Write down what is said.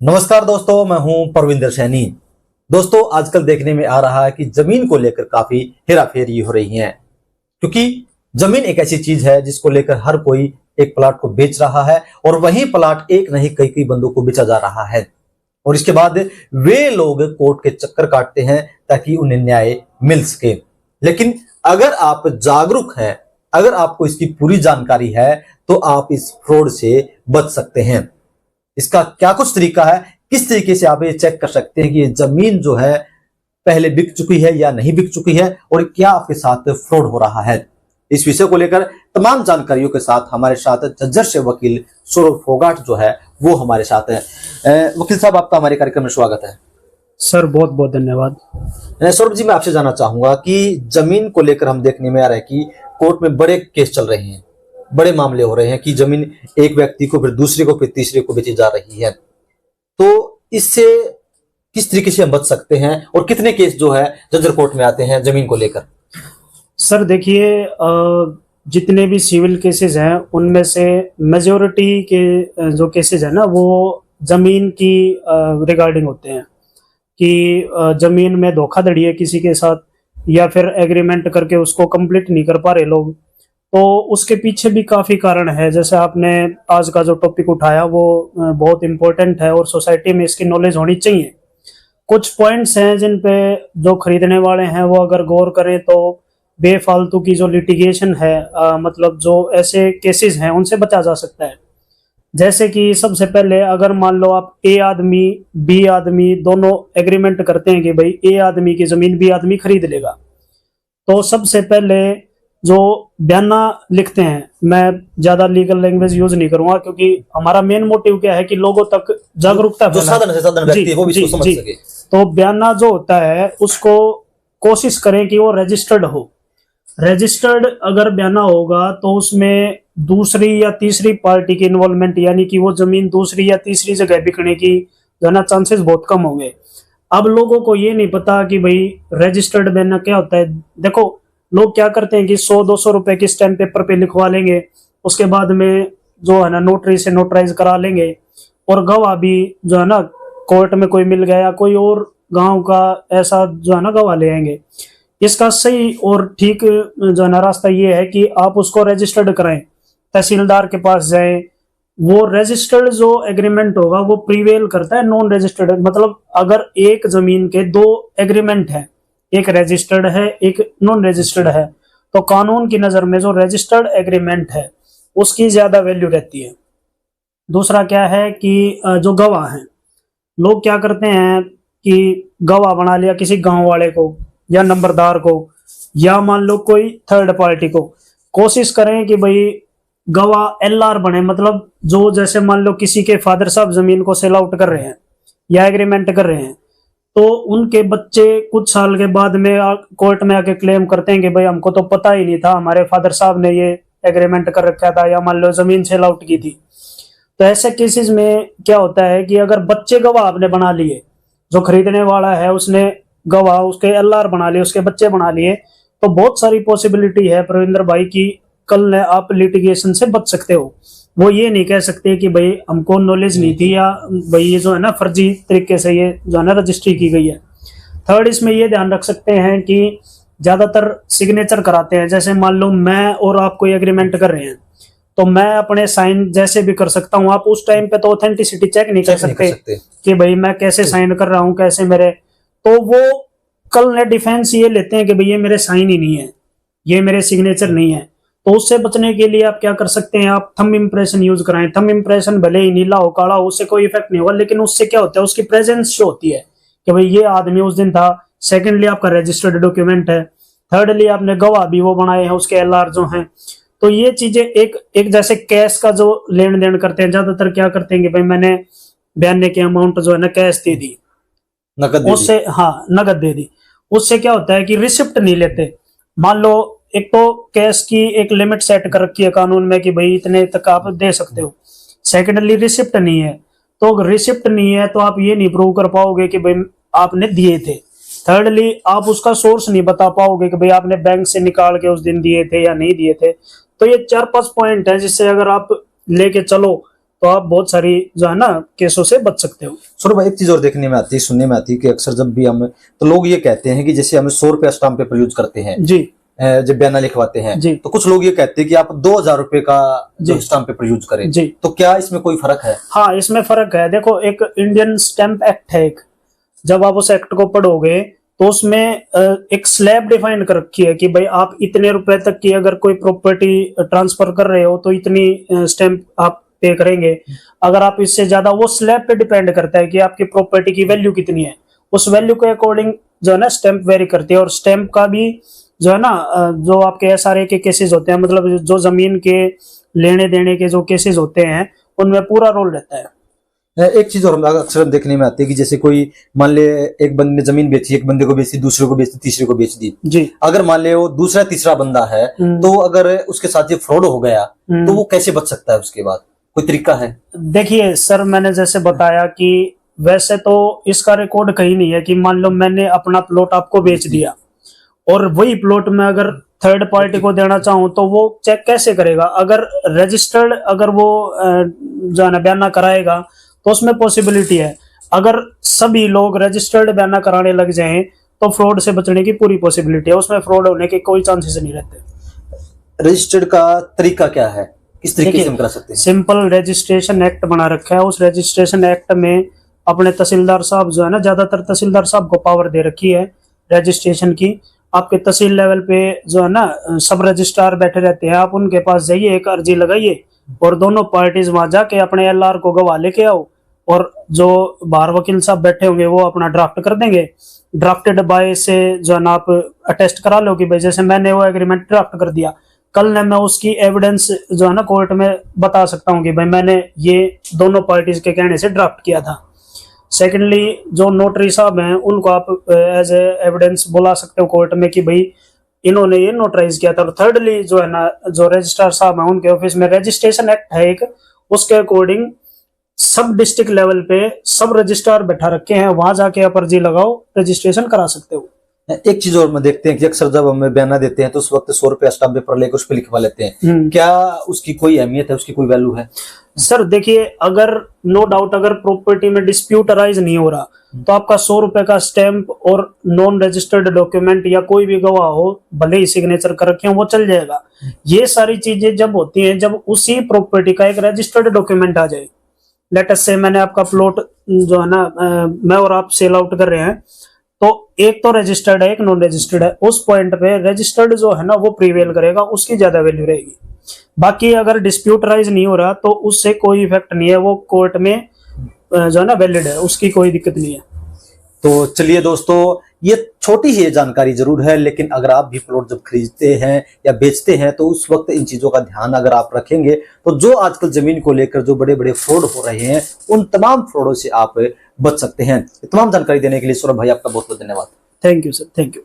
नमस्कार दोस्तों, मैं हूं परविंदर सैनी। दोस्तों, आजकल देखने में आ रहा है कि जमीन को लेकर काफी हेराफेरी हो रही है, क्योंकि जमीन एक ऐसी चीज है जिसको लेकर हर कोई एक प्लाट को बेच रहा है और वही प्लाट एक नहीं कई कई बंदों को बेचा जा रहा है। और इसके बाद वे लोग कोर्ट के चक्कर काटते हैं ताकि उन्हें न्याय मिल सके। लेकिन अगर आप जागरूक हैं, अगर आपको इसकी पूरी जानकारी है, तो आप इस फ्रॉड से बच सकते हैं। इसका क्या कुछ तरीका है, किस तरीके से आप ये चेक कर सकते हैं कि ये जमीन जो है पहले बिक चुकी है या नहीं बिक चुकी है और क्या आपके साथ फ्रॉड हो रहा है। इस विषय को लेकर तमाम जानकारियों के साथ हमारे साथ झज्जर से वकील सौरभ फोगाट जो है वो हमारे साथ है। वकील साहब, आपका हमारे कार्यक्रम में स्वागत है। सर बहुत बहुत धन्यवाद। सौरभ जी, मैं आपसे जानना चाहूंगा कि जमीन को लेकर हम देखने में आ रहा है कि कोर्ट में बड़े केस चल रहे हैं, बड़े मामले हो रहे हैं कि जमीन एक व्यक्ति को फिर दूसरे को फिर तीसरे को बेची जा रही है। तो इससे किस तरीके से हम बच सकते हैं और कितने केस जो है जजर कोर्ट में आते हैं जमीन को लेकर? सर देखिए, जितने भी सिविल केसेस हैं उनमें से मेजोरिटी के जो केसेस हैं ना वो जमीन की रिगार्डिंग होते हैं कि जमीन में धोखाधड़ी है किसी के साथ या फिर एग्रीमेंट करके उसको कंप्लीट नहीं कर पा रहे लोग। तो उसके पीछे भी काफी कारण है। जैसे आपने आज का जो टॉपिक उठाया वो बहुत इंपॉर्टेंट है और सोसाइटी में इसकी नॉलेज होनी चाहिए। कुछ पॉइंट्स हैं जिन पे जो खरीदने वाले हैं वो अगर गौर करें तो बेफालतू की जो लिटिगेशन है, मतलब जो ऐसे केसेस हैं उनसे बचा जा सकता है। जैसे कि सबसे पहले अगर मान लो आप ए आदमी बी आदमी दोनों एग्रीमेंट करते हैं कि भाई ए आदमी की जमीन बी आदमी खरीद लेगा, तो सबसे पहले जो बयाना लिखते हैं, मैं ज्यादा लीगल लैंग्वेज यूज नहीं करूंगा क्योंकि हमारा मेन मोटिव क्या है कि लोगों तक जागरूकता जो साधारण से साधारण व्यक्ति है वो भी इसको समझ सके। तो बयाना जो होता है उसको कोशिश करें कि वो रजिस्टर्ड हो। रजिस्टर्ड अगर बयाना होगा तो उसमें दूसरी या तीसरी पार्टी की इन्वॉल्वमेंट, यानी कि वो जमीन दूसरी या तीसरी जगह बिकने की जो है चांसेस बहुत कम होंगे। अब लोगों को ये नहीं पता कि भाई रजिस्टर्ड बयाना क्या होता है। देखो, लोग क्या करते हैं कि 100-200 रुपए की स्टैम्प पेपर पे लिखवा लेंगे, उसके बाद में जो है ना नोटरी से नोटराइज करा लेंगे और गवाह भी जो है ना कोर्ट में कोई मिल गया, कोई और गांव का ऐसा जो है ना गवाह ले आएंगे। इसका सही और ठीक जो है ना रास्ता ये है कि आप उसको रजिस्टर्ड कराएं, तहसीलदार के पास जाएं। वो रजिस्टर्ड जो एग्रीमेंट होगा वो प्रीवेल करता है नॉन रजिस्टर्ड। मतलब अगर एक जमीन के दो एग्रीमेंट है, एक रजिस्टर्ड है एक नॉन रजिस्टर्ड है, तो कानून की नजर में जो रजिस्टर्ड एग्रीमेंट है उसकी ज्यादा वैल्यू रहती है। दूसरा क्या है कि जो गवाह हैं, लोग क्या करते हैं कि गवाह बना लिया किसी गांव वाले को या नंबरदार को या मान लो कोई थर्ड पार्टी को। कोशिश करें कि भाई गवाह एलआर बने, मतलब जो जैसे मान लो किसी के फादर साहब जमीन को सेल आउट कर रहे हैं या एग्रीमेंट कर रहे हैं, तो उनके बच्चे कुछ साल के बाद में कोर्ट में आके क्लेम करते हैं कि भाई हमको तो पता ही नहीं था, हमारे फादर साहब ने ये एग्रीमेंट कर रखा था या मान लो जमीन सेल आउट की थी। तो ऐसे केसेस में क्या होता है कि अगर बच्चे गवाह आपने बना लिए, जो खरीदने वाला है उसने गवाह उसके एलआर बना लिए, उसके बच्चे बना लिए, तो बहुत सारी पॉसिबिलिटी है प्रविंदर भाई की कल आप लिटिगेशन से बच सकते हो। वो ये नहीं कह सकते कि भाई हमको नॉलेज नहीं थी या भाई ये जो है ना फर्जी तरीके से ये जो है ना रजिस्ट्री की गई है। थर्ड, इसमें ये ध्यान रख सकते हैं कि ज्यादातर सिग्नेचर कराते हैं। जैसे मान लो मैं और आप कोई एग्रीमेंट कर रहे हैं तो मैं अपने साइन जैसे भी कर सकता हूँ, आप उस टाइम पे तो ऑथेंटिसिटी चेक नहीं कर सकते कि भाई मैं कैसे साइन कर रहा हूँ, कैसे मेरे, तो वो कल ने डिफेंस ये लेते हैं कि भाई ये मेरे साइन ही नहीं है, ये मेरे सिग्नेचर नहीं है। तो उससे बचने के लिए आप क्या कर सकते हैं, आप थंब इंप्रेशन यूज कराएं। थंब इंप्रेशन भले ही नीला हो काला हो उससे कोई इफेक्ट नहीं होगा, लेकिन उससे क्या होता है उसकी प्रेजेंस शो होती है कि भाई ये आदमी उस दिन था। सेकेंडली आपका रजिस्टर्ड डॉक्यूमेंट है। थर्डली आपने गवाह भी वो बनाए हैं, उसके एलआर जो हैं। तो ये चीजें एक जैसे कैश का जो लेन देन करते हैं, ज्यादातर क्या करते हैं कि भाई मैंने बयाने की अमाउंट जो है ना कैश दे दी, उससे हाँ नगद दे दी। उससे क्या होता है कि रिसिप्ट नहीं लेते। मान लो एक तो कैश की एक लिमिट सेट कर रखी है कानून में कि भाई इतने तक आप दे सकते हो। सेकेंडली रिसिप्ट नहीं है, तो अगर रिसिप्ट नहीं है तो आप ये नहीं प्रूव कर पाओगे कि भाई आपने दिए थे। थर्डली आप उसका सोर्स नहीं बता पाओगे कि भाई आपने बैंक से निकाल के उस दिन दिए थे या नहीं दिए थे। तो ये 4-5 पॉइंट है जिससे अगर आप लेके चलो तो आप बहुत सारी जो है ना केसों से बच सकते हो। सौरभ भाई, एक चीज और देखने में आती है, सुनने में आती है कि अक्सर जब भी हम, तो लोग ये कहते हैं कि जैसे हम 100 रुपया स्टाम्प पेपर यूज करते हैं जी जब बयाना लिखवाते हैं, जी, तो कुछ लोग ये कहते हैं कि आप 2000 रुपए का जो जी। स्टाम्प पेपर यूज करें। जी, तो क्या इसमें कोई फर्क है? हाँ इसमें फर्क है। देखो, एक इंडियन स्टैम्प एक्ट है एक, जब आप उस एक्ट को पढ़ोगे तो उसमें एक स्लैब डिफाइन कर रखी है कि भाई आप इतने रुपए तक की अगर कोई प्रॉपर्टी ट्रांसफर कर रहे हो तो इतनी स्टैम्प आप पे करेंगे। अगर आप इससे ज्यादा, वो स्लैब पे डिपेंड करता है कि आपकी प्रॉपर्टी की वैल्यू कितनी है, उस वैल्यू के अकॉर्डिंग जो है ना स्टैम्प वेरी करती है। और स्टैम्प का भी जो है ना जो आपके एसआरए के केसेस होते हैं, मतलब जो जमीन के लेने देने के जो केसेस होते हैं उनमें पूरा रोल रहता है। एक चीज और हम अक्सर देखने में आती है कि जैसे कोई मान ले एक बंदे ने जमीन बेची, एक बंदे को बेच दी, दूसरे को बेच दी, तीसरे को बेच दी जी। अगर मान ले वो दूसरा तीसरा बंदा है, तो अगर उसके साथ ये फ्रॉड हो गया तो वो कैसे बच सकता है? उसके बाद कोई तरीका है? देखिए सर, मैंने जैसे बताया कि वैसे तो इसका रिकॉर्ड कहीं नहीं है कि मान लो मैंने अपना प्लॉट आपको बेच दिया और वही प्लॉट में अगर थर्ड पार्टी को देना चाहूं तो वो चेक कैसे करेगा? अगर रजिस्टर्ड, अगर वो जो है ना बयाना कराएगा तो उसमें पॉसिबिलिटी है। अगर सभी लोग रजिस्टर्ड बयाना कराने लग जाएं तो फ्रॉड से बचने की पूरी पॉसिबिलिटी है, उसमें फ्रॉड होने के कोई चांसेस नहीं रहते। रजिस्टर्ड का तरीका क्या है, किस तरीके से हम करा सकते हैं? सिंपल रजिस्ट्रेशन एक्ट बना रखा है, उस रजिस्ट्रेशन एक्ट में अपने तहसीलदार साहब जो है ना, ज्यादातर तहसीलदार साहब को पावर दे रखी है रजिस्ट्रेशन की। आपके तहसील लेवल पे जो है ना सब रजिस्ट्रार बैठे रहते हैं, आप उनके पास जाइए, एक अर्जी लगाइए और दोनों पार्टीज वहां जाके अपने एलआर को गवाह लेके आओ और जो बाहर वकील साहब बैठे होंगे वो अपना ड्राफ्ट कर देंगे। ड्राफ्टेड बाय से जो है ना आप अटेस्ट करा लो कि भाई जैसे मैंने वो एग्रीमेंट ड्राफ्ट कर दिया, कल ने मैं उसकी एविडेंस जो है ना कोर्ट में बता सकता हूँ कि भाई मैंने ये दोनों पार्टीज के कहने से ड्राफ्ट किया था। सेकेंडली, जो नोटरी साहब हैं उनको आप एज ए एविडेंस बुला सकते हो कोर्ट में कि भाई इन्होंने ये नोटराइज किया था। और थर्डली जो है ना, जो रजिस्ट्रार साहब हैं उनके ऑफिस में रजिस्ट्रेशन एक्ट है एक, उसके अकॉर्डिंग सब डिस्ट्रिक्ट लेवल पे सब रजिस्ट्रार बैठा रखे हैं, वहां जाके आप अर्जी लगाओ, रजिस्ट्रेशन करा सकते हो। एक चीज और में देखते हैं कि अक्सर जब हमें बयाना देते हैं तो उस वक्त 100 रुपया स्टाम्प पेपर लेकर उस पर लिखवा लेते हैं, क्या उसकी कोई अहमियत है, उसकी कोई वैल्यू है? सर देखिए, अगर नो डाउट अगर प्रॉपर्टी में डिस्प्यूट अराइज नहीं हो रहा तो आपका 100 रुपए का स्टैंप और नॉन रजिस्टर्ड डॉक्यूमेंट या कोई भी गवाह हो, भले ही सिग्नेचर कर रखे हो, वो चल जाएगा। ये सारी चीजें जब होती हैं जब उसी प्रॉपर्टी का एक रजिस्टर्ड डॉक्यूमेंट आ जाए। लेट अस से मैंने आपका प्लॉट जो है ना मैं और आप सेल आउट कर रहे हैं, तो एक तो रजिस्टर्ड है, एक नॉन रजिस्टर्ड है। उस पॉइंट पे रजिस्टर्ड जो है ना वो प्रीवेल करेगा, उसकी ज्यादा वैल्यू रहेगी। बाकी अगर डिस्प्यूट राइज नहीं हो रहा तो उससे कोई इफेक्ट नहीं है, वो कोर्ट में जो है ना वैलिड है, उसकी कोई दिक्कत नहीं है। तो चलिए दोस्तों, ये छोटी ही जानकारी जरूर है, लेकिन अगर आप भी प्लॉट जब खरीदते हैं या बेचते हैं तो उस वक्त इन चीजों का ध्यान अगर आप रखेंगे तो जो आजकल जमीन को लेकर जो बड़े बड़े फ्रॉड हो रहे हैं उन तमाम फ्रॉडों से आप बच सकते हैं। तमाम जानकारी देने के लिए सौरभ भाई आपका बहुत बहुत धन्यवाद। Thank you sir, thank you.